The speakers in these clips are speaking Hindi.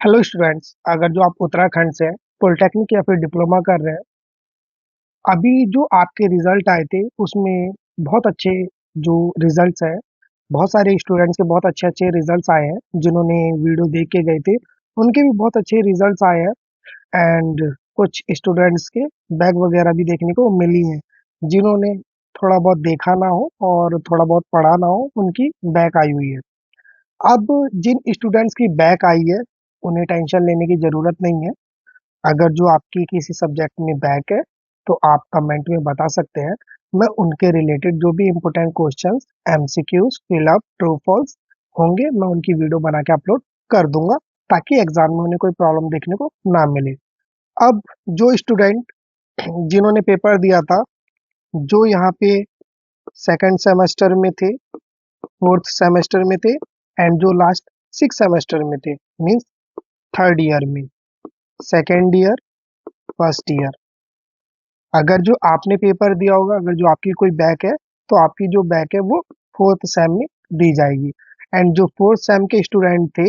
हेलो स्टूडेंट्स, अगर जो आप उत्तराखंड से पॉलिटेक्निक या फिर डिप्लोमा कर रहे हैं, अभी जो आपके रिजल्ट आए थे उसमें बहुत अच्छे जो रिजल्ट्स हैं, बहुत सारे स्टूडेंट्स के बहुत अच्छे अच्छे रिजल्ट्स आए हैं। जिन्होंने वीडियो देख के गए थे उनके भी बहुत अच्छे रिजल्ट्स आए हैं। एंड कुछ स्टूडेंट्स के बैग वगैरह भी देखने को मिली हैं। जिन्होंने थोड़ा बहुत देखा ना हो और थोड़ा बहुत पढ़ा ना हो, उनकी बैक आई हुई है। अब जिन स्टूडेंट्स की बैक आई है उन्हें टेंशन लेने की ज़रूरत नहीं है। अगर जो आपकी किसी सब्जेक्ट में बैक है तो आप कमेंट में बता सकते हैं। मैं उनके रिलेटेड जो भी important questions, MCQs, fill up, true false होंगे, मैं उनकी वीडियो बना के अपलोड कर दूंगा, ताकि एग्जाम में उन्हें कोई प्रॉब्लम देखने को ना मिले। अब जो स्टूडेंट जिन्होंने पेपर दिया था, जो यहाँ पे सेकंड सेमेस्टर में थे, फोर्थ सेमेस्टर में थे, एंड जो लास्ट सिक्स सेमेस्टर में थे, मीन्स थर्ड ईयर में, सेकेंड ईयर, फर्स्ट ईयर, अगर जो आपने पेपर दिया होगा, अगर जो आपकी कोई बैक है, तो आपकी जो बैक है वो फोर्थ सेम में दी जाएगी। एंड जो फोर्थ सेम के स्टूडेंट थे,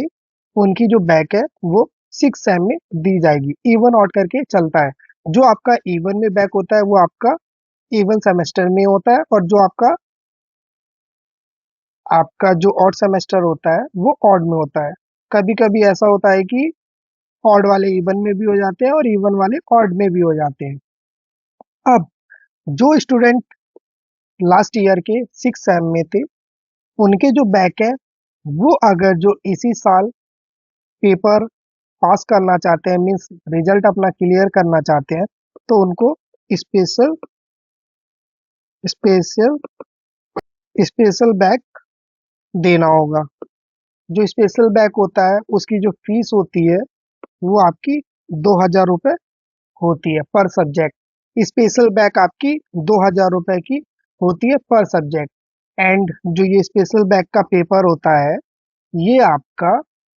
उनकी जो बैक है वो सिक्स सेम में दी जाएगी। इवन ऑड करके चलता है। जो आपका इवन में बैक होता है वो आपका इवन सेमेस्टर में होता है, और जो आपका आपका जो ऑड सेमेस्टर होता है वो ऑड में होता है। कभी कभी ऐसा होता है कि ऑड वाले इवन में भी हो जाते हैं और इवन वाले ऑड में भी हो जाते हैं। अब जो स्टूडेंट लास्ट ईयर के सिक्स सेम में थे, उनके जो बैक है वो अगर जो इसी साल पेपर पास करना चाहते हैं, मीन्स रिजल्ट अपना क्लियर करना चाहते हैं, तो उनको स्पेशल स्पेशल स्पेशल बैक देना होगा। जो स्पेशल बैक होता है उसकी जो फीस होती है वो आपकी 2,000 रुपये होती है पर सब्जेक्ट। स्पेशल बैक आपकी 2,000 रुपये की होती है पर सब्जेक्ट। एंड जो ये स्पेशल बैक का पेपर होता है, ये आपका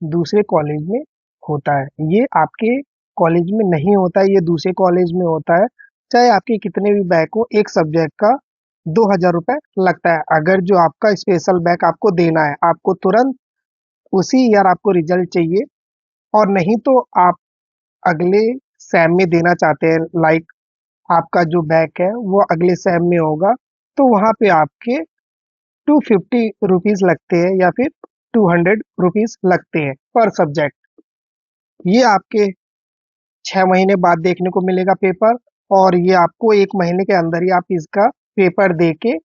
दूसरे कॉलेज में होता है। ये आपके कॉलेज में नहीं होता है, ये दूसरे कॉलेज में होता है। चाहे आपके कितने भी बैक हो, एक सब्जेक्ट का 2,000 रुपये लगता है। अगर जो आपका स्पेशल बैक आपको देना है, आपको तुरंत उसी ईयर आपको रिजल्ट चाहिए, और नहीं तो आप अगले सेम में देना चाहते हैं, लाइक आपका जो बैक है वो अगले सेम में होगा, तो वहाँ पे आपके 250 रुपीज लगते हैं या फिर 200 रुपीज लगते हैं पर सब्जेक्ट। ये आपके 6 महीने बाद देखने को मिलेगा पेपर, और ये आपको 1 महीने के अंदर ही आप इसका पेपर दे के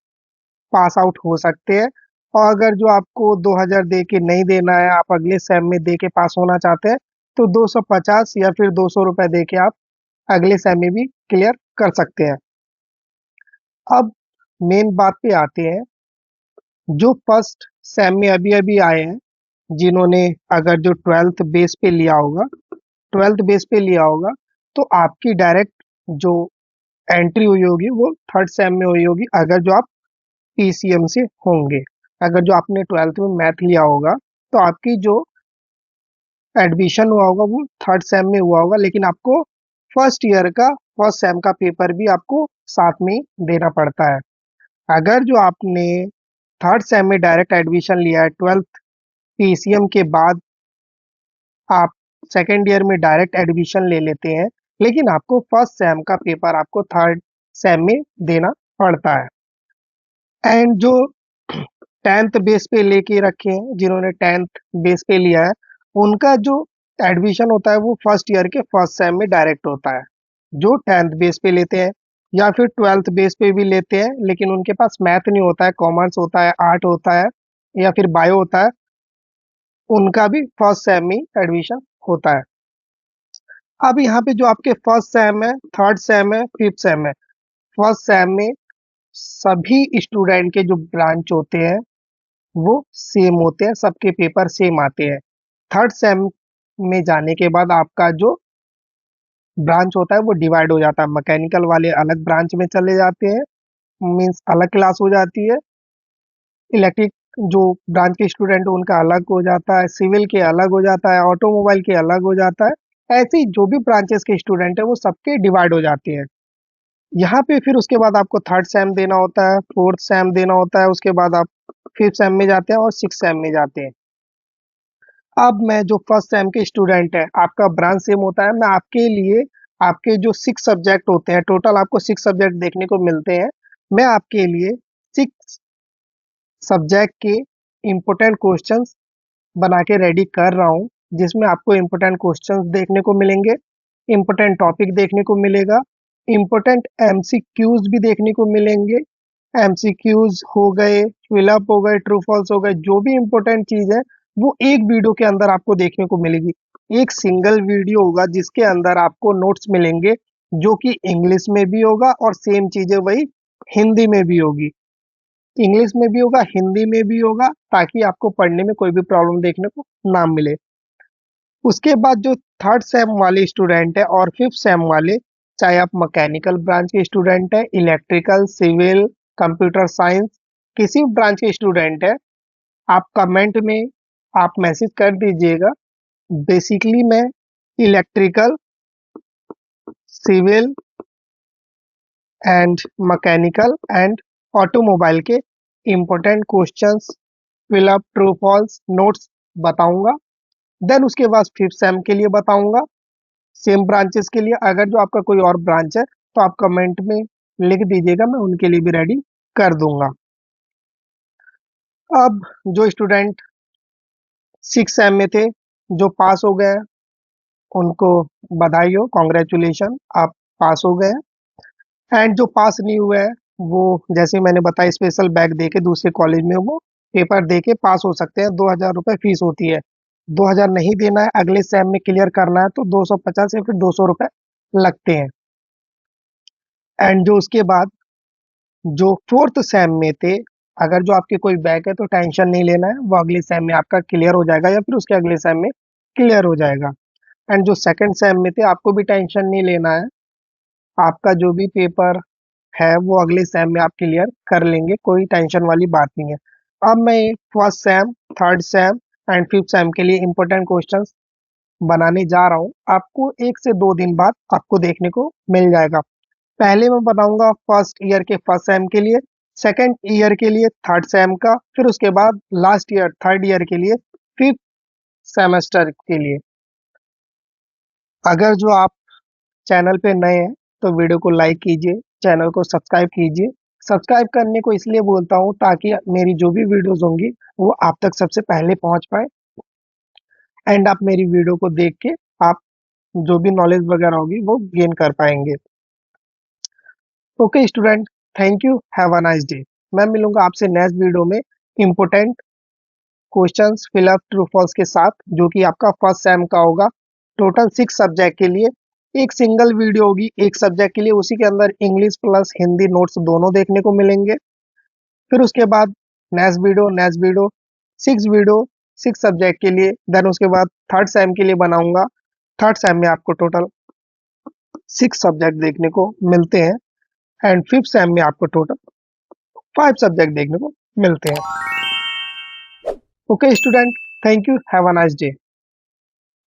पास आउट हो सकते हैं। और अगर जो आपको 2,000 दे के नहीं देना है, आप अगले सेम में दे के पास होना चाहते हैं, तो 250 या फिर 200 रुपये दे के आप अगले सेम में भी क्लियर कर सकते हैं। अब मेन बात पे आते हैं। जो फर्स्ट सेम में अभी अभी आए हैं, जिन्होंने अगर जो ट्वेल्थ बेस पे लिया होगा, ट्वेल्थ बेस पे लिया होगा, तो आपकी डायरेक्ट जो एंट्री हुई होगी वो थर्ड सेम में हुई होगी, अगर जो आप पीसीएम से होंगे। अगर जो आपने ट्वेल्थ में मैथ लिया होगा, तो आपकी जो एडमिशन हुआ होगा वो थर्ड सेम में हुआ होगा, लेकिन आपको फर्स्ट ईयर का फर्स्ट सेम का पेपर भी आपको साथ में ही देना पड़ता है। अगर जो आपने थर्ड सेम में डायरेक्ट एडमिशन लिया है ट्वेल्थ पीसीएम के बाद, आप सेकेंड ईयर में डायरेक्ट एडमिशन ले लेते हैं, लेकिन आपको फर्स्ट सेम का पेपर आपको थर्ड सेम में देना पड़ता है। एंड जो टेंथ बेस पे लेके रखे हैं, जिन्होंने टेंथ बेस पे लिया है, उनका जो एडमिशन होता है वो फर्स्ट ईयर के फर्स्ट सेम में डायरेक्ट होता है। जो टेंथ बेस पे लेते हैं या फिर ट्वेल्थ बेस पे भी लेते हैं, लेकिन उनके पास मैथ नहीं होता है, कॉमर्स होता है, आर्ट होता है, या फिर बायो होता है, उनका भी फर्स्ट सेम में एडमिशन होता है। अब यहाँ पे जो आपके फर्स्ट सेम है, थर्ड सेम है, फिफ्थ सेम है, फर्स्ट सेम में सभी स्टूडेंट के जो ब्रांच होते हैं वो सेम होते हैं, सबके पेपर सेम आते हैं। थर्ड सेम में जाने के बाद आपका जो ब्रांच होता है वो डिवाइड हो जाता है। मैकेनिकल वाले अलग ब्रांच में चले जाते हैं, मीन्स अलग क्लास हो जाती है। इलेक्ट्रिक जो ब्रांच के स्टूडेंट उनका अलग हो जाता है, सिविल के अलग हो जाता है, ऑटोमोबाइल के अलग हो जाता है। ऐसे ही जो भी ब्रांचेस के स्टूडेंट है वो सबके डिवाइड हो जाते हैं। यहाँ पे फिर उसके बाद आपको थर्ड सेम देना होता है, फोर्थ सेम देना होता है, उसके बाद आप फिफ्थ सेम में जाते हैं और सिक्स सेम में जाते हैं। अब मैं जो फर्स्ट सेम के स्टूडेंट है, आपका ब्रांच सेम होता है, मैं आपके लिए आपके जो 6 सब्जेक्ट होते हैं, टोटल आपको 6 सब्जेक्ट देखने को मिलते हैं। मैं आपके लिए 6 सब्जेक्ट के इम्पोर्टेंट क्वेश्चंस बना के रेडी कर रहा हूँ, जिसमें आपको इम्पोर्टेंट क्वेश्चंस देखने को मिलेंगे, इम्पोर्टेंट टॉपिक देखने को मिलेगा, इम्पोर्टेंट एमसीक्यूज भी देखने को मिलेंगे। एमसीक्यूज हो गए, फिलअप हो गए, ट्रू फॉल्स हो गए, जो भी इम्पोर्टेंट चीज है वो एक वीडियो के अंदर आपको देखने को मिलेगी। एक सिंगल वीडियो होगा जिसके अंदर आपको नोट्स मिलेंगे, जो कि इंग्लिश में भी होगा और सेम चीजें वही हिंदी में भी होगी। इंग्लिश में भी होगा, हिंदी में भी होगा, ताकि आपको पढ़ने में कोई भी प्रॉब्लम देखने को ना मिले। उसके बाद जो थर्ड सेम वाले स्टूडेंट है और फिफ्थ सेम वाले, चाहे आप मैकेनिकल ब्रांच के स्टूडेंट है, इलेक्ट्रिकल, सिविल, कंप्यूटर साइंस, किसी भी ब्रांच के स्टूडेंट है, आप कमेंट में आप मैसेज कर दीजिएगा। बेसिकली मैं electrical, civil and mechanical and automobile के important questions, fill up, true false, notes बताऊंगा। देन उसके बाद फिफ्थ सेम के लिए बताऊंगा, सेम ब्रांचेस के लिए। अगर जो आपका कोई और ब्रांच है तो आप कमेंट में लिख दीजिएगा, मैं उनके लिए भी रेडी कर दूंगा। अब जो स्टूडेंट 6 सेम में थे, जो पास हो गए, उनको बधाई हो, कॉन्ग्रेचुलेशन, आप पास हो गए। एंड जो पास नहीं हुए हैं, वो जैसे मैंने बताया, स्पेशल बैग दे के दूसरे कॉलेज में वो पेपर दे के पास हो सकते हैं। 2,000 रुपये फीस होती है। 2,000 नहीं देना है, अगले सेम में क्लियर करना है तो 250 या फिर 200 रुपये लगते हैं। एंड जो उसके बाद जो फोर्थ सेम में थे, अगर जो आपके कोई बैक है तो टेंशन नहीं लेना है, वो अगले सेम में आपका क्लियर हो जाएगा या फिर उसके अगले सेम में क्लियर हो जाएगा। एंड जो सेकंड सेम में थे, आपको भी टेंशन नहीं लेना है, आपका जो भी पेपर है वो अगले सेम में आप क्लियर कर लेंगे, कोई टेंशन वाली बात नहीं है। अब मैं first sem, third same and fifth sem के लिए इंपॉर्टेंट क्वेश्चंस बनाने जा रहा हूँ। आपको 1 से 2 दिन बाद आपको देखने को मिल जाएगा। पहले मैं बनाऊंगा फर्स्ट ईयर के फर्स्ट सेम के लिए, सेकंड ईयर के लिए थर्ड सेम का, फिर उसके बाद लास्ट ईयर थर्ड ईयर के लिए फिफ्थ सेमेस्टर के लिए। अगर जो आप चैनल पे नए हैं तो वीडियो को लाइक कीजिए, चैनल को सब्सक्राइब कीजिए। सब्सक्राइब करने को इसलिए बोलता हूँ ताकि मेरी जो भी वीडियोस होंगी वो आप तक सबसे पहले पहुंच पाए, एंड आप मेरी वीडियो को देख के आप जो भी नॉलेज वगैरह होगी वो गेन कर पाएंगे। Okay student, thank you, have a nice day. मैं मिलूंगा आपसे नेक्स्ट वीडियो में important questions, fill up, true false के साथ, जो कि आपका फर्स्ट सेम का होगा। टोटल 6 सब्जेक्ट के लिए एक सिंगल वीडियो होगी, एक सब्जेक्ट के लिए, उसी के अंदर इंग्लिश प्लस हिंदी नोट्स दोनों देखने को मिलेंगे। फिर उसके बाद नेक्स्ट वीडियो, 6 वीडियो, 6 सब्जेक्ट के लिए। देन उसके बाद थर्ड सेम के लिए बनाऊंगा। थर्ड सेम में आपको टोटल 6 सब्जेक्ट देखने को मिलते हैं, एंड फिफ्थ सेम में आपको टोटल 5 सब्जेक्ट देखने को मिलते हैं। Okay student, thank you, have a nice day.